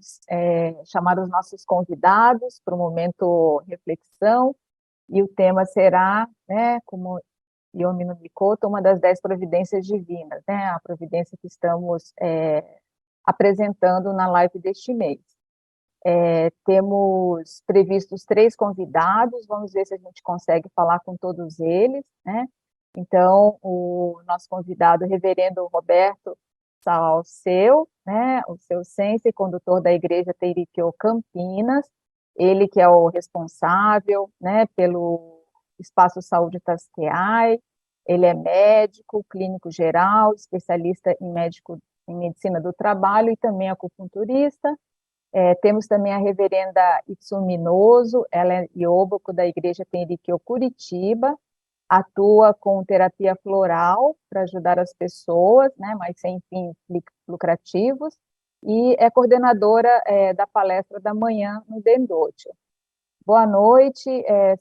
vamos chamar os nossos convidados para o momento reflexão, e o tema será, né, como Yomi no Mikoto, uma das 10 providências divinas, né, a providência que estamos apresentando na live deste mês. Temos previstos 3 convidados, vamos ver se a gente consegue falar com todos eles, né? Então, o nosso convidado, o reverendo Roberto Salceu, né, o seu sensei, condutor da Igreja Teirikyo Campinas, ele que é o responsável, né, pelo Espaço Saúde Tasqueai, ele é médico, clínico geral, especialista em medicina do trabalho e também acupunturista. Temos também a reverenda Itsumi Noso, ela é iôboco da Igreja Teirikyo Curitiba, atua com terapia floral para ajudar as pessoas, né, mas sem fins lucrativos, e é coordenadora da palestra da manhã no Dendocho. Boa noite,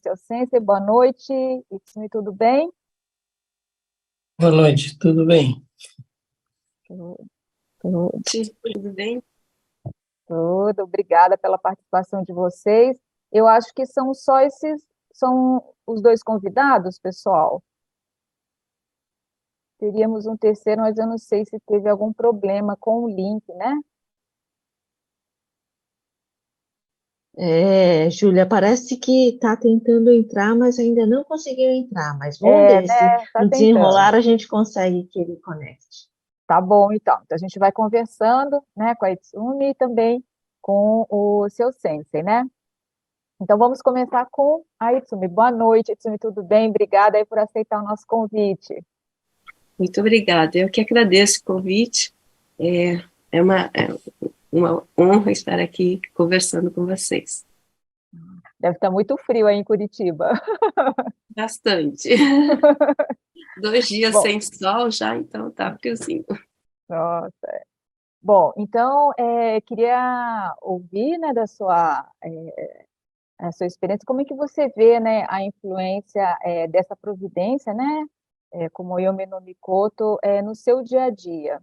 seu sensei, boa noite, Itsumi, tudo bem? Boa noite, tudo bem? Tudo bem? Tudo, obrigada pela participação de vocês. Eu acho que são são os 2 convidados, pessoal. Teríamos um terceiro, mas eu não sei se teve algum problema com o link, né? Júlia, parece que está tentando entrar, mas ainda não conseguiu entrar. Mas vamos ver se Né? Tá no tentando. desenrolar a gente consegue que ele conecte. Tá bom, então. Então a gente vai conversando, né, com a Itsumi e também com o seu sensei, né? Então vamos começar com a Itsumi. Boa noite, Itsumi, tudo bem? Obrigada aí por aceitar o nosso convite. Muito obrigada. Eu que agradeço o convite. É uma honra estar aqui conversando com vocês. Deve estar muito frio aí em Curitiba. Bastante. 2 dias sem sol já, então tá friozinho. Nossa. Bom, então, queria ouvir, né, da a sua experiência, como é que você vê, né, a influência dessa providência, né, como Yomi no Mikoto, no seu dia a dia?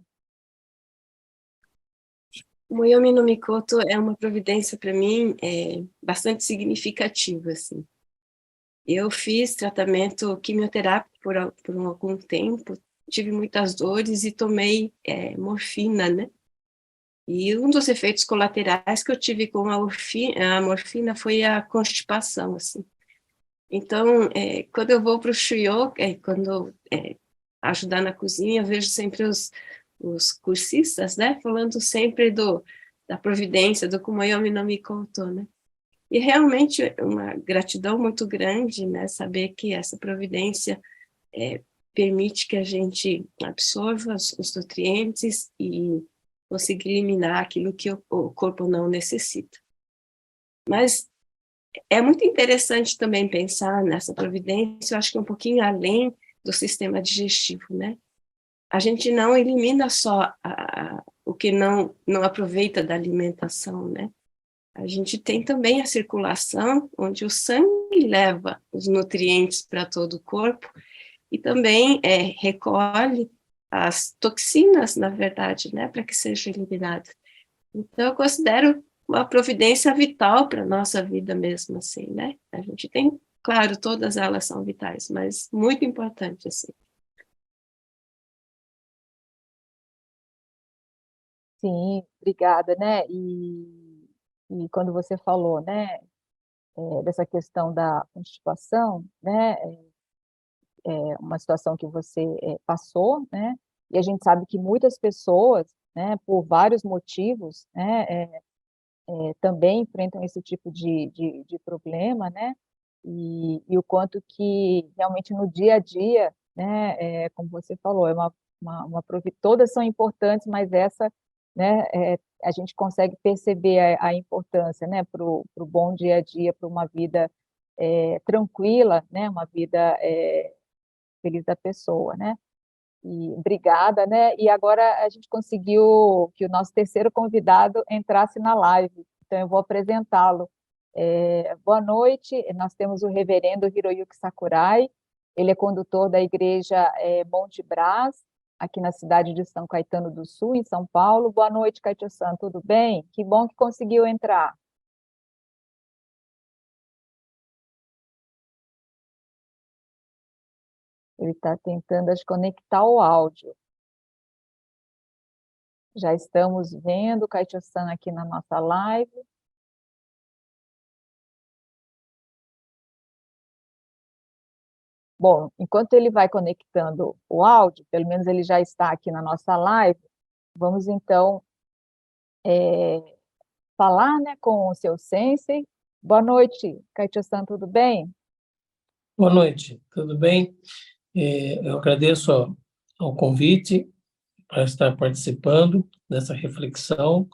O Moyomi no Mikoto é uma providência para mim bastante significativa, assim. Eu fiz tratamento quimioterápico por algum tempo, tive muitas dores e tomei morfina, né? E um dos efeitos colaterais que eu tive com a morfina foi a constipação, assim. Então, quando eu vou para o Shuyo, quando ajudar na cozinha, eu vejo sempre os cursistas, né, falando sempre da providência, do Kumayomi no Mikoto, né? E realmente é uma gratidão muito grande, né, saber que essa providência permite que a gente absorva os nutrientes e consiga eliminar aquilo que o corpo não necessita. Mas é muito interessante também pensar nessa providência, eu acho que é um pouquinho além do sistema digestivo, né? A gente não elimina só o que não aproveita da alimentação, né? A gente tem também a circulação, onde o sangue leva os nutrientes para todo o corpo e também recolhe as toxinas, na verdade, né, para que sejam eliminadas. Então, eu considero uma providência vital para a nossa vida mesmo, assim, né? A gente tem, claro, todas elas são vitais, mas muito importante, assim. Sim, obrigada, né? E quando você falou, né, dessa questão da constipação, né, uma situação que você passou, né, e a gente sabe que muitas pessoas, né, por vários motivos, né, também enfrentam esse tipo de problema, né, e o quanto que realmente no dia a dia, né, como você falou, todas são importantes, mas essa, né, a gente consegue perceber a importância, né, para o bom dia a dia, para uma vida tranquila, né, uma vida feliz da pessoa, né? E obrigada, né? E agora a gente conseguiu que o nosso terceiro convidado entrasse na live, então eu vou apresentá-lo. Boa noite, nós temos o reverendo Hiroyuki Sakurai, ele é condutor da igreja Monte Brás, aqui na cidade de São Caetano do Sul, em São Paulo. Boa noite, Kaitio-san, tudo bem? Que bom que conseguiu entrar. Ele está tentando conectar o áudio. Já estamos vendo o Kaitio-san aqui na nossa live. Bom, enquanto ele vai conectando o áudio, pelo menos ele já está aqui na nossa live, vamos então falar, né, com o seu sensei. Boa noite, Kaitio-san, tudo bem? Boa noite, tudo bem? Eu agradeço ao convite para estar participando dessa reflexão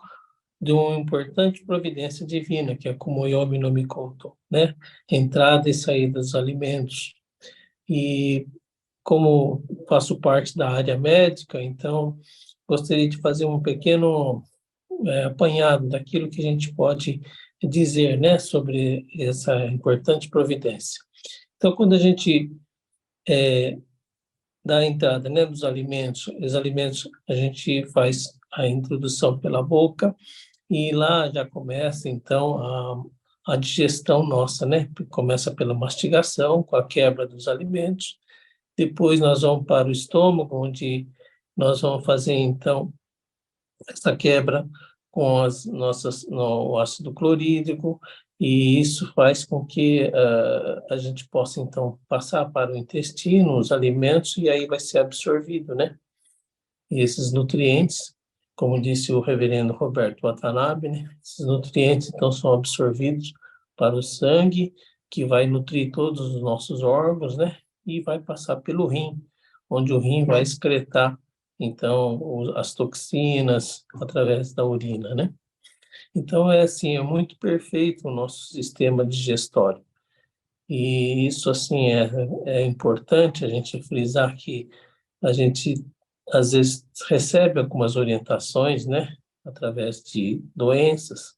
de uma importante providência divina, que é como Yomi no Mikoto, né? Entrada e saída dos alimentos. E como faço parte da área médica, então gostaria de fazer um pequeno apanhado daquilo que a gente pode dizer, né, sobre essa importante providência. Então, quando a gente dá a entrada, né, dos alimentos, os alimentos a gente faz a introdução pela boca e lá já começa, então, a digestão nossa, né? Começa pela mastigação, com a quebra dos alimentos. Depois nós vamos para o estômago, onde nós vamos fazer, então, essa quebra com o ácido clorídrico, e isso faz com que a gente possa, então, passar para o intestino, os alimentos, e aí vai ser absorvido, né? E esses nutrientes, como disse o reverendo Roberto Watanabe, né? Esses nutrientes, então, são absorvidos para o sangue, que vai nutrir todos os nossos órgãos, né? E vai passar pelo rim, onde o rim vai excretar, então, as toxinas através da urina, né? Então, é assim, é muito perfeito o nosso sistema digestório. E isso, assim, é importante a gente frisar que a gente, às vezes, recebe algumas orientações, né? Através de doenças,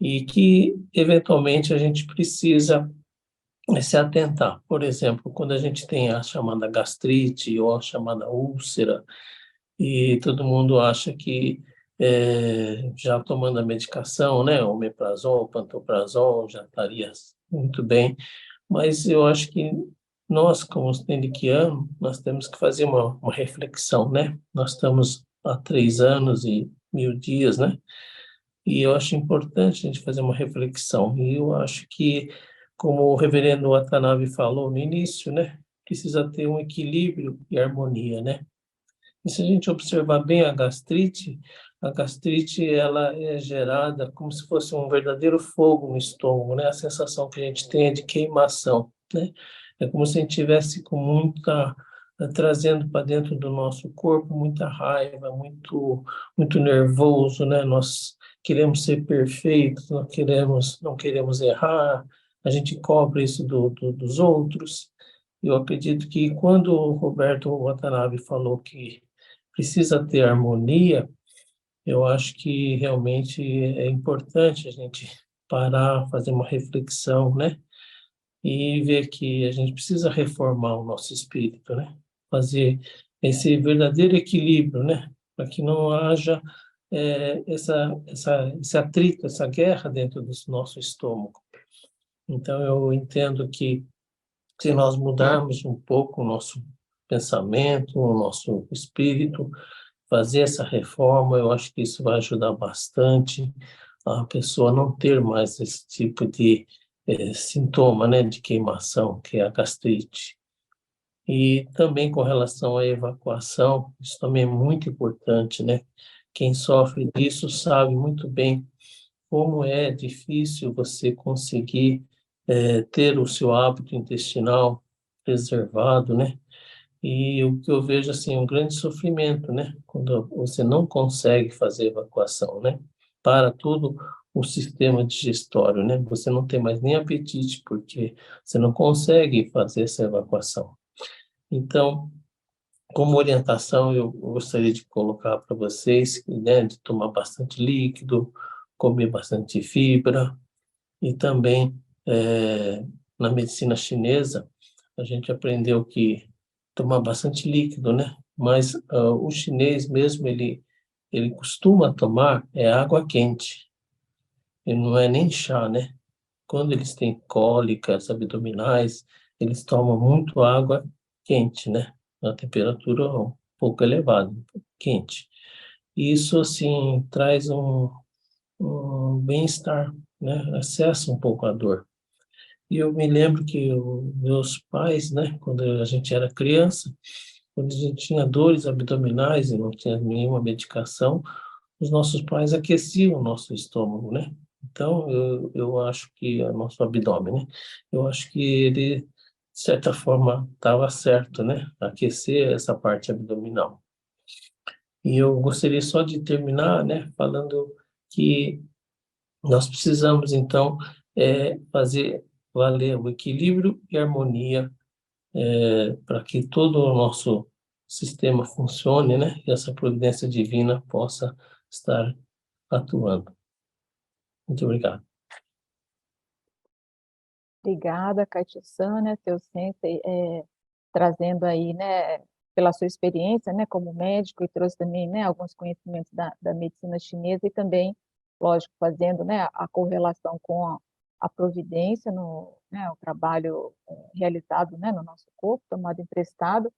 e que, eventualmente, a gente precisa se atentar. Por exemplo, quando a gente tem a chamada gastrite ou a chamada úlcera, e todo mundo acha que já tomando a medicação, né, omeprazol, pantoprazol, já estaria muito bem, mas eu acho que nós, como tendiquianos, nós temos que fazer uma reflexão, né? Nós estamos há 3 anos e 1000 dias, né? E eu acho importante a gente fazer uma reflexão. E eu acho que, como o reverendo Watanabe falou no início, né? Precisa ter um equilíbrio e harmonia, né? E se a gente observar bem a gastrite ela é gerada como se fosse um verdadeiro fogo no estômago, né? A sensação que a gente tem é de queimação, né? É como se a gente tivesse com trazendo para dentro do nosso corpo muita raiva, muito nervoso, né? Nós queremos ser perfeitos, não queremos errar, a gente cobra isso dos outros. Eu acredito que quando o Roberto Watanabe falou que precisa ter harmonia, eu acho que realmente é importante a gente parar, fazer uma reflexão, né? E ver que a gente precisa reformar o nosso espírito, né? Fazer esse verdadeiro equilíbrio, né? Para que não haja esse atrito, essa guerra dentro do nosso estômago. Então, eu entendo que se nós mudarmos um pouco o nosso pensamento, o nosso espírito, fazer essa reforma, eu acho que isso vai ajudar bastante a pessoa não ter mais esse tipo de sintoma, né, de queimação, que é a gastrite. E também com relação à evacuação, isso também é muito importante, né? Quem sofre disso sabe muito bem como é difícil você conseguir ter o seu hábito intestinal preservado, né? E o que eu vejo, assim, é um grande sofrimento, né? Quando você não consegue fazer evacuação, né? Para todo o sistema digestório, né? Você não tem mais nem apetite, porque você não consegue fazer essa evacuação. Então, como orientação, eu gostaria de colocar para vocês, né? De tomar bastante líquido, comer bastante fibra, e também, na medicina chinesa, a gente aprendeu que tomar bastante líquido, né? mas o chinês mesmo, ele costuma tomar água quente, ele não é nem chá, né? Quando eles têm cólicas abdominais, eles tomam muito água quente, né? A temperatura um pouco elevada, um pouco quente. E isso, assim, traz um bem-estar, né? Acessa um pouco a dor. E eu me lembro que meus pais, né, quando a gente era criança, quando a gente tinha dores abdominais e não tinha nenhuma medicação, os nossos pais aqueciam o nosso estômago, né? Então, eu acho que é o nosso abdômen, né? Eu acho que ele, de certa forma, estava certo, né? Aquecer essa parte abdominal. E eu gostaria só de terminar, né, falando que nós precisamos, então, fazer valer o equilíbrio e harmonia para que todo o nosso sistema funcione, né? E essa providência divina possa estar atuando. Muito obrigado. Obrigada, Katia-san, né, teu sensei, trazendo aí, né, pela sua experiência, né, como médico, e trouxe também, né, alguns conhecimentos da medicina chinesa e também, lógico, fazendo, né, a correlação com a providência, né, o trabalho realizado, né, no nosso corpo, tomado emprestado,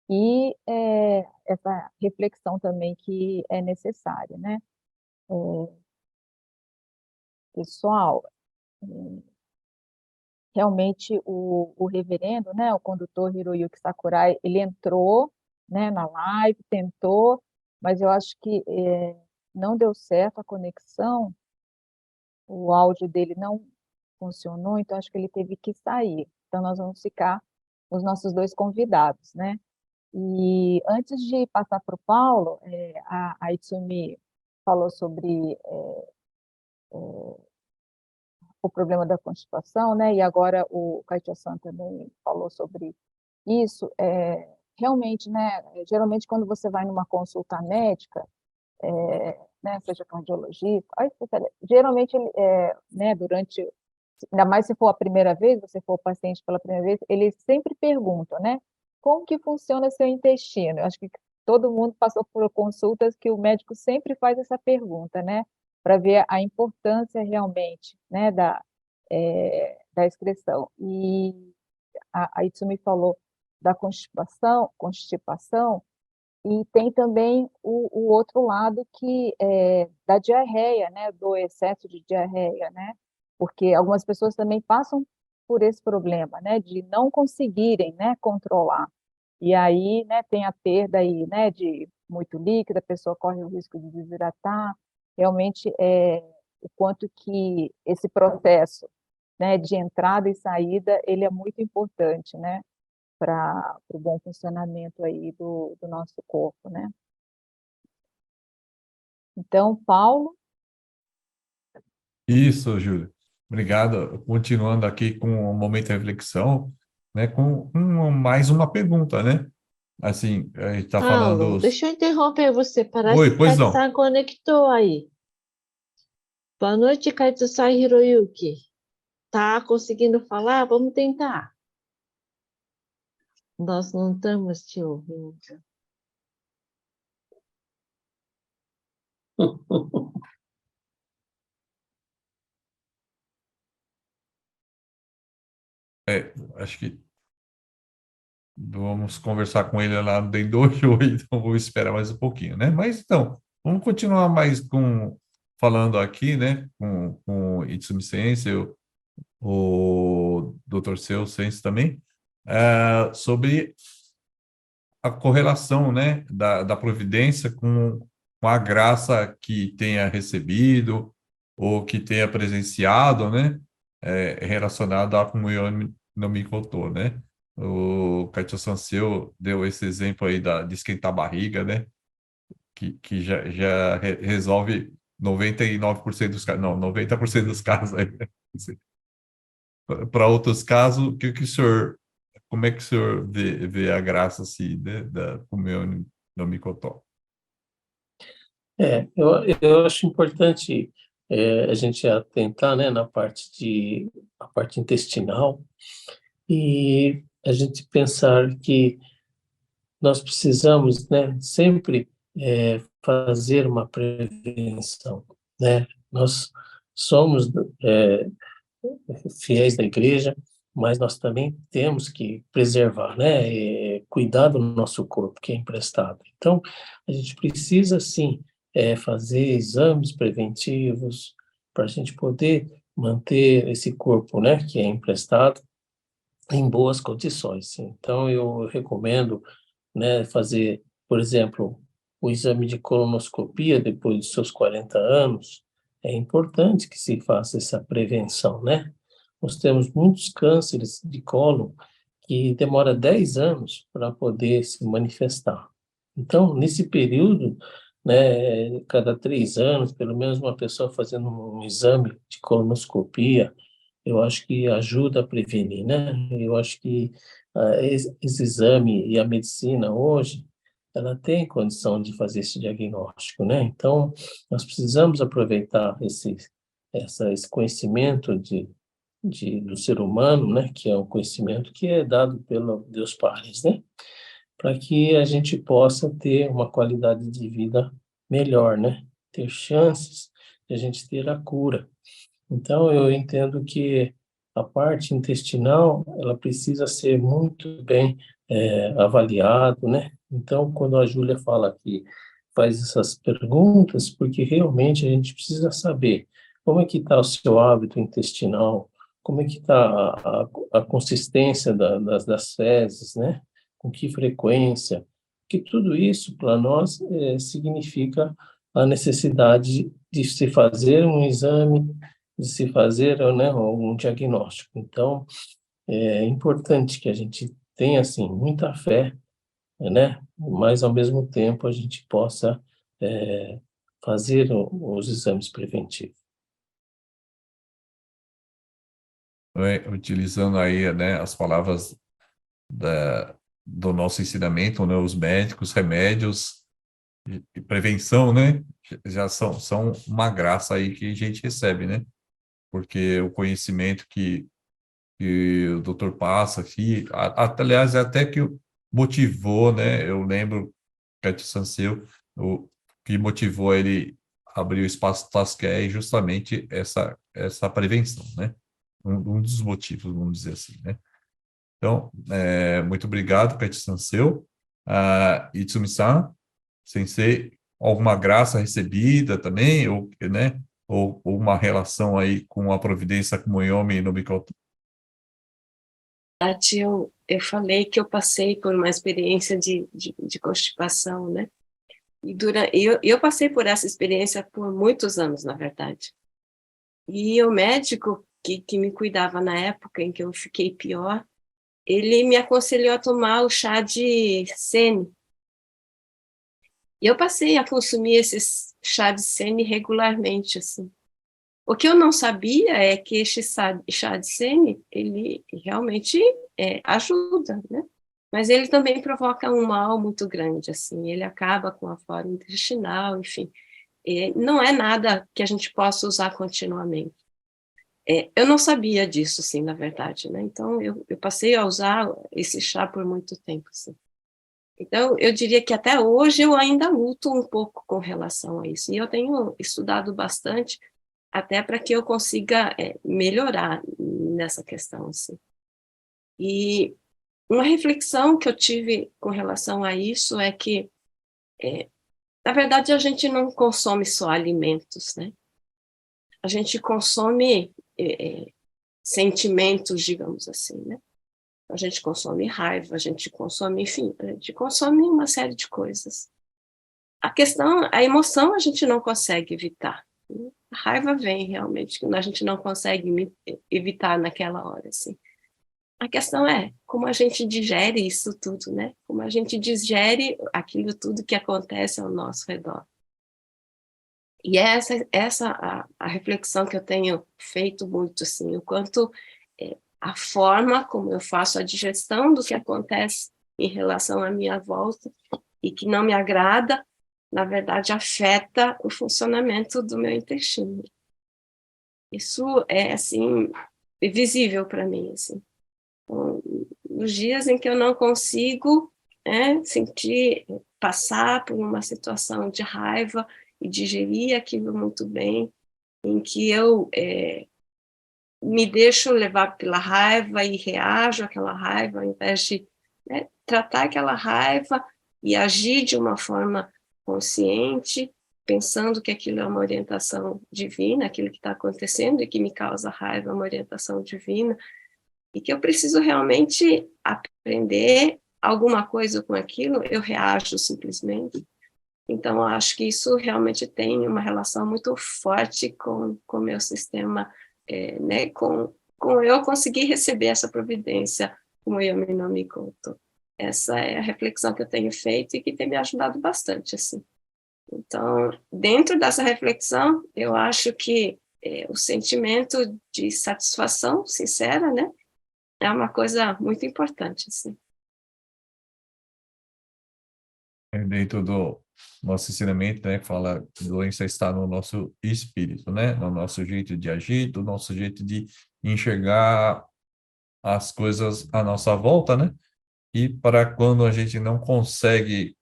e essa reflexão também que é necessária, né. Pessoal, realmente o reverendo, né, o condutor Hiroyuki Sakurai, ele entrou, né, na live, tentou, mas eu acho que não deu certo a conexão, o áudio dele não funcionou, então acho que ele teve que sair. Então nós vamos ficar com os nossos dois convidados, né? E antes de passar para o Paulo, a Itsumi falou sobre o problema da constipação, né? E agora o Katia-san também falou sobre isso. Realmente, né? Geralmente quando você vai numa consulta médica, né? Seja cardiologista, geralmente né? Durante, ainda mais se for a primeira vez, você for o paciente pela primeira vez, eles sempre perguntam, né? Como que funciona seu intestino? Eu acho que todo mundo passou por consultas que o médico sempre faz essa pergunta, né? Para ver a importância realmente, né, da excreção. E a Itsumi falou da constipação, e tem também o outro lado que da diarreia, né, do excesso de diarreia, né? Porque algumas pessoas também passam por esse problema, né, de não conseguirem, né, controlar. E aí, né, tem a perda aí, né, de muito líquido, a pessoa corre o risco de desidratar. Realmente, o quanto que esse processo, né, de entrada e saída, ele é muito importante, né, para o bom funcionamento aí do nosso corpo, né? Então, Paulo, Isso, Júlio. Obrigado. Continuando aqui com o momento de reflexão, né, com mais uma pergunta, né? Assim, a gente está falando... Paulo, deixa eu interromper você. Parece Oi, que pois não. Katia-san conectou aí. Boa noite, Katia-san Hiroyuki. Tá conseguindo falar? Vamos tentar. Nós não estamos te ouvindo. Acho que vamos conversar com ele lá no Dendojo, então vou esperar mais um pouquinho, né? Mas então, vamos continuar mais falando aqui, né? Com o Itsumi Sensei, o Dr. Seu Sensei também, sobre a correlação, né, da providência com a graça que tenha recebido ou que tenha presenciado, né, relacionada à comunhão no Mikoto, né? O Kaito Sanseu deu esse exemplo aí de esquentar a barriga, né? Que já resolve 99% dos casos, não, 90% dos casos aí, né? Para outros casos, que o senhor, como é que o senhor vê a graça assim, né, da comunhão no Micotó? Eu acho importante a gente atentar, né, a parte intestinal, e a gente pensar que nós precisamos, né, sempre fazer uma prevenção, né? Nós somos fiéis da igreja, mas nós também temos que preservar, né, cuidar do nosso corpo que é emprestado. Então, a gente precisa, sim, fazer exames preventivos para a gente poder manter esse corpo, né, que é emprestado em boas condições. Então, eu recomendo, né, fazer, por exemplo, o exame de colonoscopia depois dos seus 40 anos. É importante que se faça essa prevenção, né? Nós temos muitos cânceres de cólon que demora 10 anos para poder se manifestar. Então, nesse período, né, cada 3 anos, pelo menos uma pessoa fazendo um exame de colonoscopia, eu acho que ajuda a prevenir, né? Eu acho que esse exame e a medicina hoje, ela tem condição de fazer esse diagnóstico, né? Então, nós precisamos aproveitar esse conhecimento do ser humano, né? Que é um conhecimento que é dado pelo Deus Pai, né? Para que a gente possa ter uma qualidade de vida melhor, né? Ter chances de a gente ter a cura. Então, eu entendo que a parte intestinal, ela precisa ser muito bem avaliado, né? Então, quando a Júlia fala que faz essas perguntas, porque realmente a gente precisa saber como é que está o seu hábito intestinal, como é que está a consistência das fezes, né? Com que frequência, que tudo isso, para nós, significa a necessidade de se fazer um exame, de se fazer, né, um diagnóstico. Então, é importante que a gente tenha, assim, muita fé, né, mas, ao mesmo tempo, a gente possa fazer os exames preventivos. Utilizando aí, né, as palavras do nosso ensinamento, né, os médicos, remédios e prevenção, né, já são uma graça aí que a gente recebe, né, porque o conhecimento que o doutor passa aqui, aliás, até que motivou, né, eu lembro, Cátia Sanseu, o que motivou ele abrir o Espaço Tasqué é justamente essa prevenção, né, um dos motivos, vamos dizer assim, né. Então, muito obrigado, Cátia Sanseu. Itsumi-san, sensei, alguma graça recebida também, ou, né, ou uma relação aí com a providência Kumoyomi no Mikoto? Eu falei que eu passei por uma experiência de constipação, né? E eu passei por essa experiência por muitos anos, na verdade. E o médico que me cuidava na época em que eu fiquei pior, ele me aconselhou a tomar o chá de sene. E eu passei a consumir esse chá de sene regularmente, assim. O que eu não sabia é que este chá de sene, ele realmente ajuda, né? Mas ele também provoca um mal muito grande, assim. Ele acaba com a flora intestinal, enfim. Não é nada que a gente possa usar continuamente. Eu não sabia disso, sim, na verdade, né? Então, eu passei a usar esse chá por muito tempo, assim. Então, eu diria que até hoje eu ainda luto um pouco com relação a isso. E eu tenho estudado bastante até para que eu consiga melhorar nessa questão, assim. E uma reflexão que eu tive com relação a isso é que, na verdade, a gente não consome só alimentos, né? A gente consome sentimentos, digamos assim, né? A gente consome raiva, a gente consome, enfim, a gente consome uma série de coisas. A emoção a gente não consegue evitar. Né? A raiva vem realmente, a gente não consegue evitar naquela hora, assim. A questão é como a gente digere isso tudo, né? Como a gente digere aquilo tudo que acontece ao nosso redor. E essa a reflexão que eu tenho feito muito, assim, o quanto a forma como eu faço a digestão do que acontece em relação à minha volta e que não me agrada, na verdade, afeta o funcionamento do meu intestino. Isso é, assim, visível para mim, assim. Então, nos dias em que eu não consigo né, sentir, passar por uma situação de raiva e digerir aquilo muito bem, em que eu me deixo levar pela raiva e reajo àquela raiva, ao invés de, né, tratar aquela raiva e agir de uma forma consciente, pensando que aquilo é uma orientação divina, aquilo que está acontecendo e que me causa raiva é uma orientação divina, e que eu preciso realmente aprender alguma coisa com aquilo, eu reajo simplesmente. Então, eu acho que isso realmente tem uma relação muito forte com o meu sistema, né, com eu conseguir receber essa providência, como eu me não me conto. Essa é a reflexão que eu tenho feito e que tem me ajudado bastante, assim. Então, dentro dessa reflexão, eu acho que o sentimento de satisfação sincera, né, é uma coisa muito importante, assim. Dentro do nosso ensinamento, né, fala que doença está no nosso espírito, né, no nosso jeito de agir, do nosso jeito de enxergar as coisas à nossa volta, né, e para quando a gente não consegue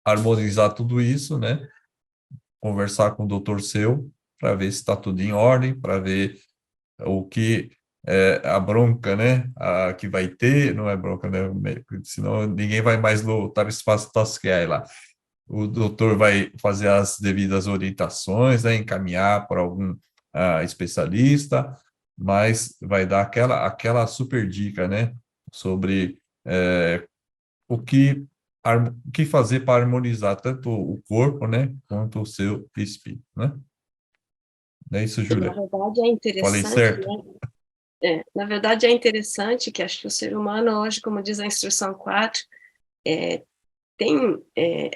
harmonizar tudo isso, né, conversar com o doutor seu para ver se está tudo em ordem, para ver o que a bronca, né, que vai ter, não é bronca, né, senão ninguém vai mais lutar espaço tosquear lá. O doutor vai fazer as devidas orientações, né, encaminhar para algum especialista, mas vai dar aquela super dica, né, sobre o que fazer para harmonizar tanto o corpo, né, quanto o seu espírito, né? Não é isso, Na Júlia? verdade, é Falei interessante, certo? né? Na verdade, é interessante que acho que o ser humano hoje, como diz a instrução 4, tem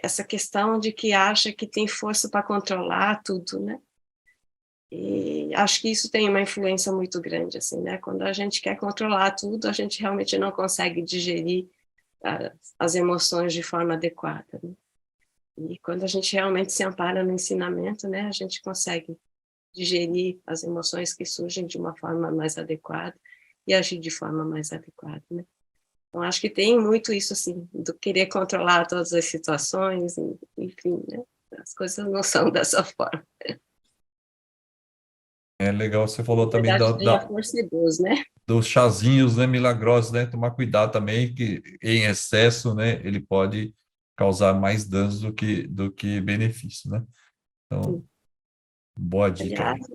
essa questão de que acha que tem força para controlar tudo, né? E acho que isso tem uma influência muito grande, assim, né? Quando a gente quer controlar tudo, a gente realmente não consegue digerir as emoções de forma adequada, né? E quando a gente realmente se ampara no ensinamento, né, a gente consegue digerir as emoções que surgem de uma forma mais adequada e agir de forma mais adequada, né? Então, acho que tem muito isso, assim, do querer controlar todas as situações, enfim, né? As coisas não são dessa forma. É legal, você falou Na também verdade, tem a força de Deus, né? dos chazinhos, né, milagrosos, né? Tomar cuidado também, que em excesso, né, ele pode causar mais danos do que benefício, né? Então, boa dica Aliás,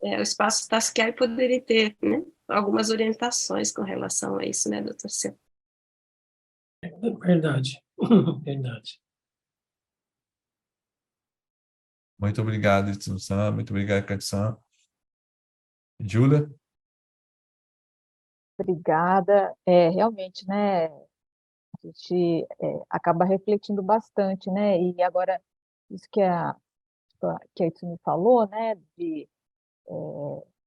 aí. o espaço Tasquai poderia ter, né, algumas orientações com relação a isso, né, doutor Seu? Verdade, verdade. Muito obrigado, Edson. Muito obrigado, Katsan. Júlia? Obrigada. Realmente, né, a gente acaba refletindo bastante, né, e agora, isso que a Itsumi falou, né, de,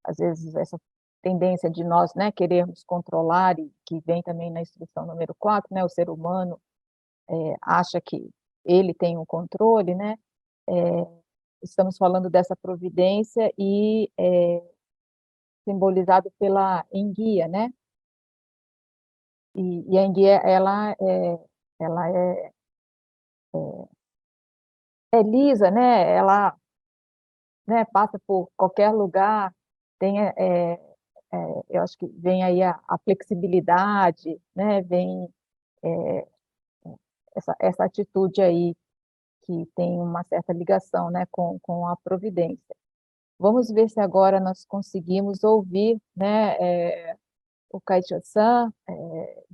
às vezes, essa tendência de nós, né, querermos controlar, e que vem também na instrução número 4, né, o ser humano acha que ele tem um controle, né, estamos falando dessa providência e simbolizado pela enguia, né, e a enguia, ela é lisa, né, ela, né, passa por qualquer lugar, tem, eu acho que vem aí a flexibilidade, né, vem essa atitude aí, que tem uma certa ligação, né, com a providência. Vamos ver se agora nós conseguimos ouvir, né, o Kaicho-san,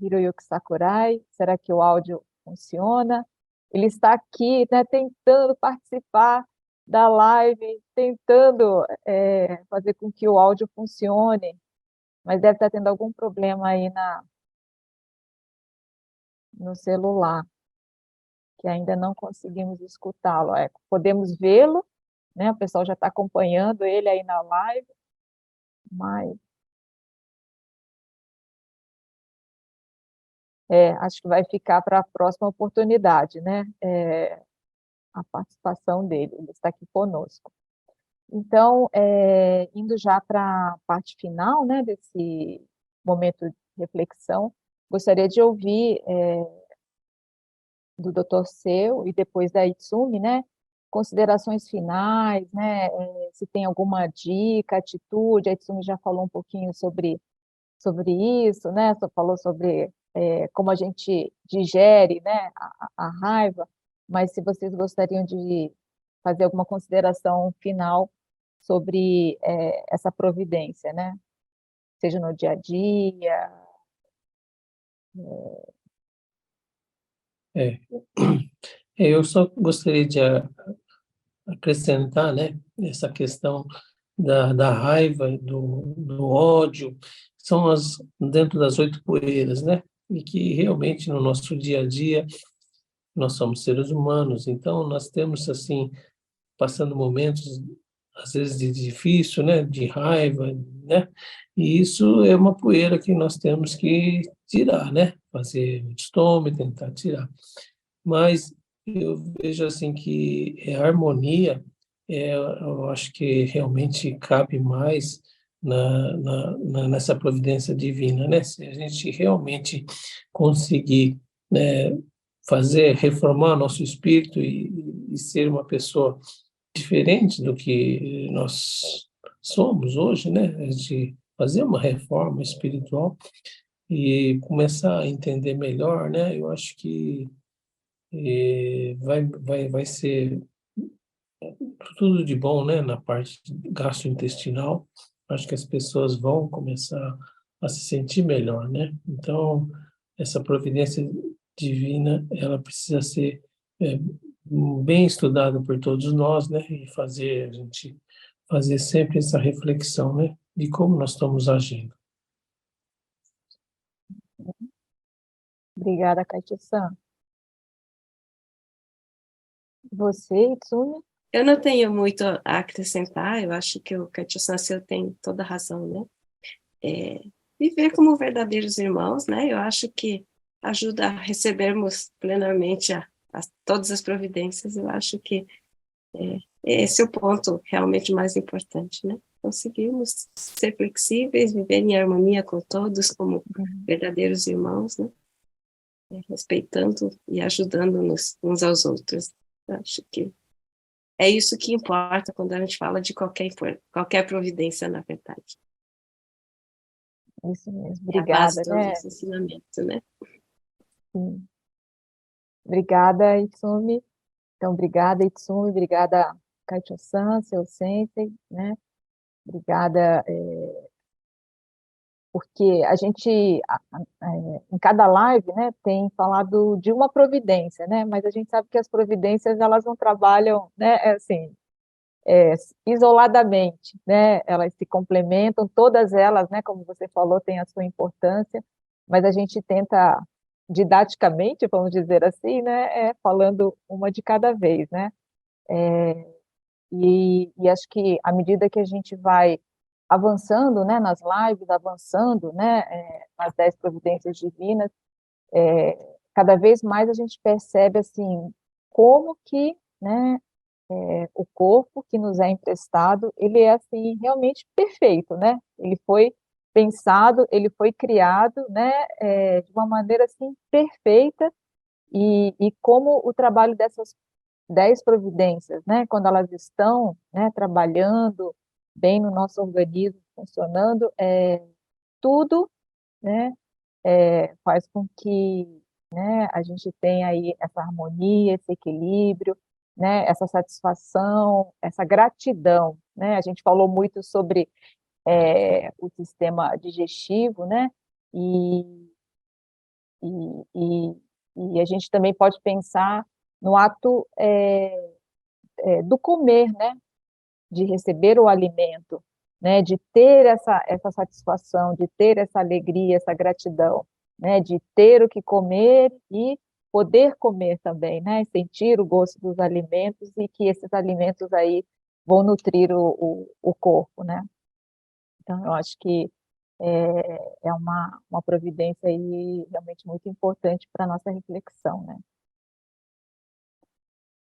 Hiroyuki Sakurai. Será que o áudio funciona? Ele está aqui, né, tentando participar da live, tentando fazer com que o áudio funcione, mas deve estar tendo algum problema aí no celular, que ainda não conseguimos escutá-lo. Podemos vê-lo, né? O pessoal já está acompanhando ele aí na live, mas acho que vai ficar para a próxima oportunidade, né? A participação dele, ele está aqui conosco. Então, indo já para a parte final, né, desse momento de reflexão, gostaria de ouvir do Dr. Seu e depois da Itsumi, né? Considerações finais, né? Se tem alguma dica, atitude, a Itsumi já falou um pouquinho sobre isso, né? Só falou sobre como a gente digere, né? A raiva, mas se vocês gostariam de fazer alguma consideração final sobre essa providência, né? Seja no dia a dia. É. Eu só gostaria de acrescentar, né, essa questão da raiva, do ódio, são dentro das 8 poeiras, né? E que realmente no nosso dia a dia nós somos seres humanos, então nós temos assim passando momentos às vezes de difícil, né, de raiva, né? E isso é uma poeira que nós temos que tirar, né? Fazer o estômago, tentar tirar. Mas eu vejo assim que a harmonia, eu acho que realmente cabe mais nessa providência divina, né? Se a gente realmente conseguir, né, reformar nosso espírito e ser uma pessoa diferente do que nós somos hoje, né? A gente fazer uma reforma espiritual e começar a entender melhor, né? Eu acho que vai ser tudo de bom, né, na parte gastrointestinal. Acho que as pessoas vão começar a se sentir melhor, né? Então, essa providência divina, ela precisa ser é, bem estudada por todos nós, né? E a gente fazer sempre essa reflexão, né, de como nós estamos agindo. Obrigada, Katia-san. Você, Itsumi? Eu não tenho muito a acrescentar, eu acho que o Katia Sanseu tem toda a razão, né? Viver como verdadeiros irmãos, né? Eu acho que ajuda a recebermos plenamente todas as providências, eu acho que esse é o ponto realmente mais importante, né? Conseguirmos ser flexíveis, viver em harmonia com todos como verdadeiros irmãos, né? Respeitando e ajudando-nos uns aos outros. Eu acho que é isso que importa quando a gente fala de qualquer providência, na verdade. Isso mesmo, É a base obrigada, de todo né? esse ensinamento, né? Sim. Obrigada, Itsumi. Então, obrigada, Itsumi, obrigada, Katia-san, seu sensei, né? Obrigada, porque a gente, em cada live, né, tem falado de uma providência, né? Mas a gente sabe que as providências, elas não trabalham, né, assim, isoladamente, né? Elas se complementam, todas elas, né, como você falou, têm a sua importância, mas a gente tenta didaticamente, vamos dizer assim, né, falando uma de cada vez, né? E acho que à medida que a gente vai avançando, né, nas lives, avançando, né, nas 10 providências divinas, cada vez mais a gente percebe assim como que, né, o corpo que nos é emprestado, ele é assim realmente perfeito, né? Ele foi pensado, ele foi criado, né, de uma maneira assim perfeita e como o trabalho dessas 10 providências, né, quando elas estão, né, trabalhando bem no nosso organismo, funcionando, tudo, né, faz com que, né, a gente tenha aí essa harmonia, esse equilíbrio, né, essa satisfação, essa gratidão, né? A gente falou muito sobre o sistema digestivo, né? E, e, e, e a gente também pode pensar no ato do comer, né? De receber o alimento, né? De ter essa satisfação, de ter essa alegria, essa gratidão, né? De ter o que comer e poder comer também, né? Sentir o gosto dos alimentos e que esses alimentos aí vão nutrir o corpo, né? Então, eu acho que é uma providência aí realmente muito importante para a nossa reflexão, né?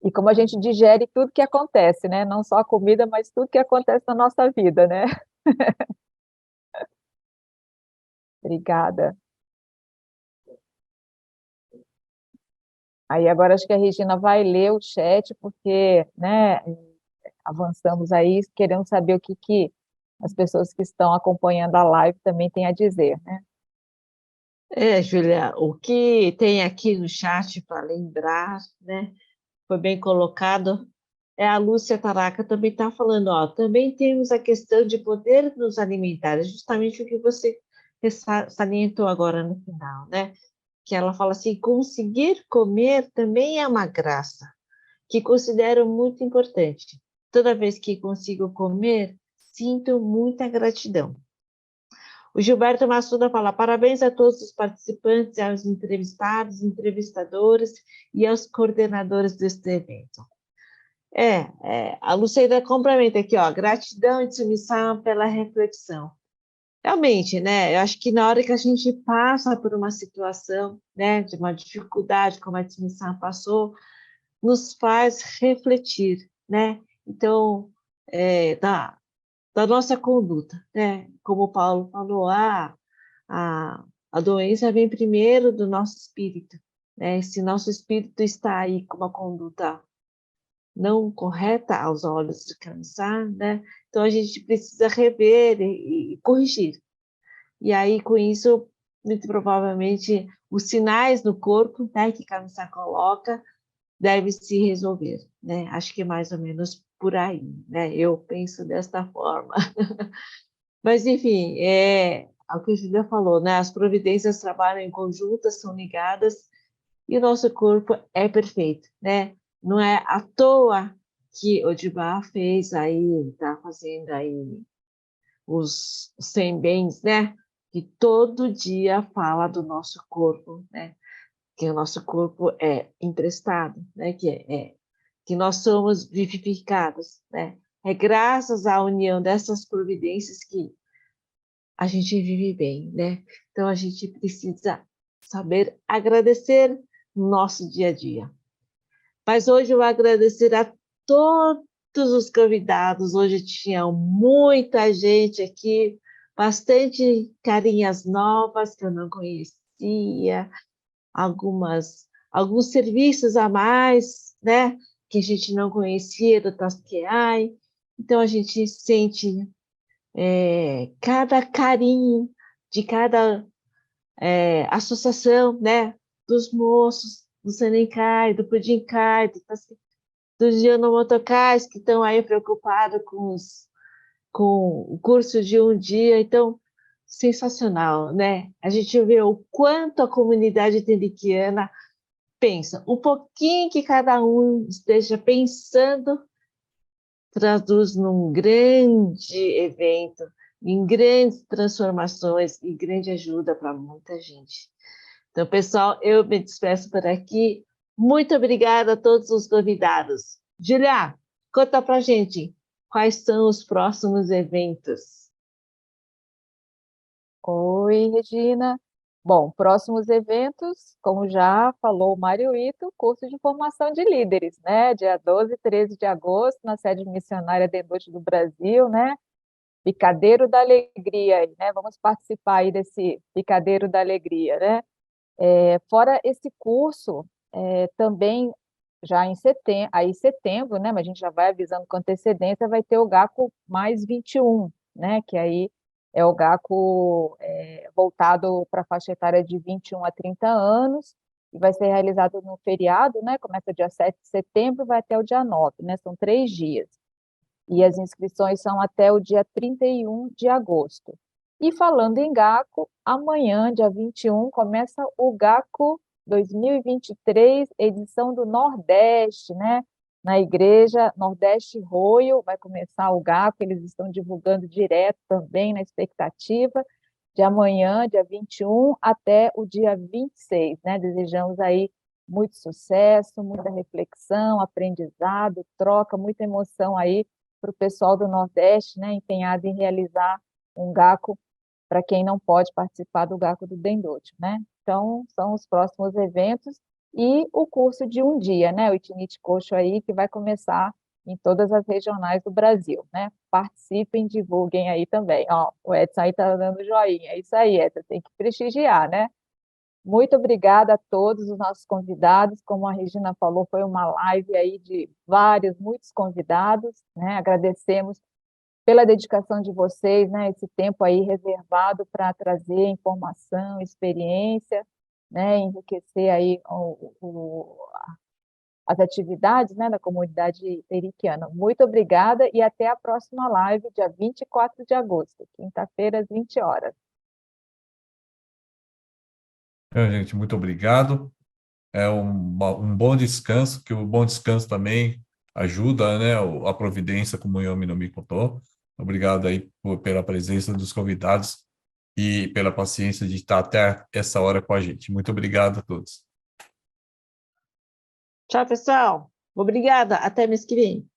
E como a gente digere tudo que acontece, né? Não só a comida, mas tudo que acontece na nossa vida, né? Obrigada. Aí agora acho que a Regina vai ler o chat, porque, né, avançamos aí, querendo saber o que as pessoas que estão acompanhando a live também têm a dizer, né? Júlia, o que tem aqui no chat para lembrar, né? Foi bem colocado. A Lúcia Taraca também está falando, ó, também temos a questão de poder nos alimentar, é justamente o que você salientou agora no final, né? Que ela fala assim, conseguir comer também é uma graça, que considero muito importante. Toda vez que consigo comer, sinto muita gratidão. O Gilberto Massuda fala, parabéns a todos os participantes, aos entrevistados, entrevistadores e aos coordenadores deste evento. A Luceida complementa aqui, ó, gratidão e submissão pela reflexão. Realmente, né, eu acho que na hora que a gente passa por uma situação, né, de uma dificuldade, como a submissão passou, nos faz refletir, né, então, da nossa conduta, né, como o Paulo falou, a doença vem primeiro do nosso espírito, né, se nosso espírito está aí com uma conduta não correta aos olhos de cansar, né? Então a gente precisa rever e corrigir. E aí, com isso, muito provavelmente, os sinais no corpo, né, que Kami-san coloca, devem se resolver, né? Acho que é mais ou menos por aí, né? Eu penso desta forma. Mas, enfim, o que a Julia falou, né? As providências trabalham em conjunto, são ligadas, e o nosso corpo é perfeito, né? Não é à toa que Odibá fez aí, está fazendo aí os 100 bens, né? Que todo dia fala do nosso corpo, né? Que o nosso corpo é emprestado, né? Que nós somos vivificados, né? É graças à união dessas providências que a gente vive bem, né? Então a gente precisa saber agradecer no nosso dia a dia. Mas hoje eu vou agradecer a todos os convidados. Hoje tinha muita gente aqui, bastante carinhas novas que eu não conhecia, alguns serviços a mais, né? Que a gente não conhecia do Tasqueai. Então a gente sente cada carinho de cada associação, né? Dos moços, do Senenkai, do Pudinkai, dos Yanomotokais, que estão aí preocupados com o curso de um dia. Então, sensacional, né? A gente vê o quanto a comunidade tendiquiana pensa, o pouquinho que cada um esteja pensando, traduz num grande evento, em grandes transformações e grande ajuda para muita gente. Então, pessoal, eu me despeço por aqui. Muito obrigada a todos os convidados. Julia, conta pra gente quais são os próximos eventos. Oi, Regina. Bom, próximos eventos, como já falou o Mário Ito, curso de formação de líderes, né? Dia 12 e 13 de agosto, na sede missionária Dendôte do Brasil, né? Picadeiro da Alegria, né? Vamos participar aí desse Picadeiro da Alegria, né? Fora esse curso, também já em setembro, né? Mas a gente já vai avisando com antecedência, vai ter o GACO mais 21, né? Que aí é o GACO voltado para a faixa etária de 21 a 30 anos, e vai ser realizado no feriado, né? Começa dia 7 de setembro, vai até o dia 9, né? São 3 dias. E as inscrições são até o dia 31 de agosto. E falando em GACO, amanhã, dia 21, começa o GACO 2023, edição do Nordeste, né? Na igreja Nordeste Roio, vai começar o GACO, eles estão divulgando direto também, na expectativa, de amanhã, dia 21, até o dia 26, né? Desejamos aí muito sucesso, muita reflexão, aprendizado, troca, muita emoção aí para o pessoal do Nordeste, né? Empenhado em realizar um GACO para quem não pode participar do GACO do Dendôte, né? Então, são os próximos eventos e o curso de um dia, né? O Itinite Coxo aí, que vai começar em todas as regionais do Brasil, né? Participem, divulguem aí também. Ó, o Edson aí está dando joinha. É isso aí, Edson, tem que prestigiar, né? Muito obrigada a todos os nossos convidados. Como a Regina falou, foi uma live aí de muitos convidados, né? Agradecemos pela dedicação de vocês, né? Esse tempo aí reservado para trazer informação, experiência, né? Enriquecer aí as atividades, né, da comunidade eriquiana. Muito obrigada e até a próxima live, dia 24 de agosto, quinta-feira, às 20 horas. Gente, muito obrigado. É um bom descanso, que o bom descanso também ajuda, né, a providência, como o Yomi no me contou. Obrigado aí pela presença dos convidados e pela paciência de estar até essa hora com a gente. Muito obrigado a todos. Tchau, pessoal. Obrigada. Até mês que vem.